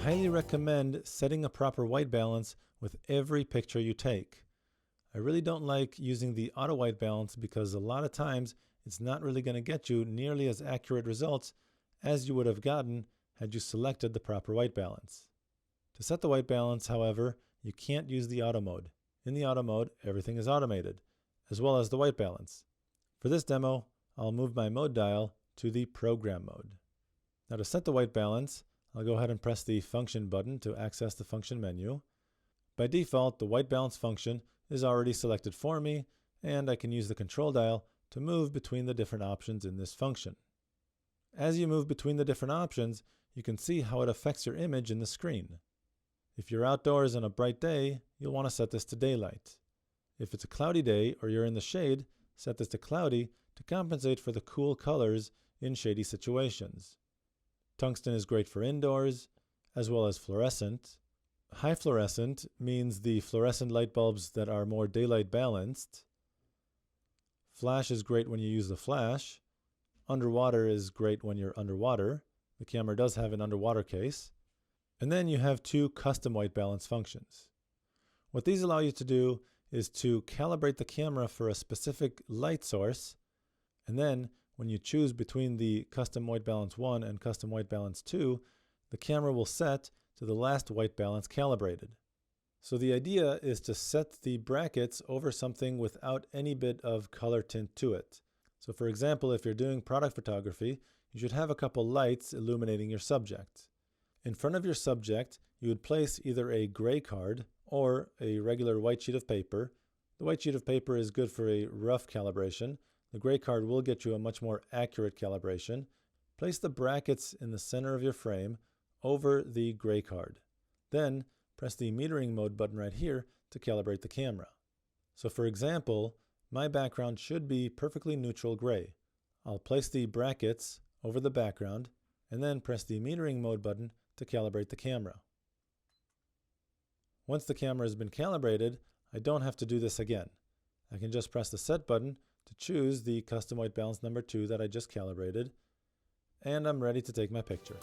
highly recommend setting a proper white balance with every picture you take. I really don't like using the auto white balance because a lot of times it's not really going to get you nearly as accurate results as you would have gotten had you selected the proper white balance. To set the white balance, however, you can't use the auto mode. In the auto mode, everything is automated, as well as the white balance. For this demo, I'll move my mode dial to the program mode. Now to set the white balance, I'll go ahead and press the function button to access the function menu. By default, the white balance function is already selected for me, and I can use the control dial to move between the different options in this function. As you move between the different options, you can see how it affects your image in the screen. If you're outdoors on a bright day, you'll want to set this to daylight. If it's a cloudy day or you're in the shade, set this to cloudy to compensate for the cool colors in shady situations. Tungsten is great for indoors, as well as fluorescent. High fluorescent means the fluorescent light bulbs that are more daylight balanced. Flash is great when you use the flash. Underwater is great when you're underwater. The camera does have an underwater case. And then you have two custom white balance functions. What these allow you to do is to calibrate the camera for a specific light source, and then when you choose between the custom white balance 1 and custom white balance 2, the camera will set to the last white balance calibrated. So the idea is to set the brackets over something without any bit of color tint to it. So for example, if you're doing product photography, you should have a couple lights illuminating your subject. In front of your subject, you would place either a gray card or a regular white sheet of paper. The white sheet of paper is good for a rough calibration. The gray card will get you a much more accurate calibration. Place the brackets in the center of your frame over the gray card. Then press the metering mode button right here to calibrate the camera. So for example, my background should be perfectly neutral gray. I'll place the brackets over the background and then press the metering mode button to calibrate the camera. Once the camera has been calibrated, I don't have to do this again. I can just press the set button to choose the custom white balance number 2 that I just calibrated, and I'm ready to take my picture.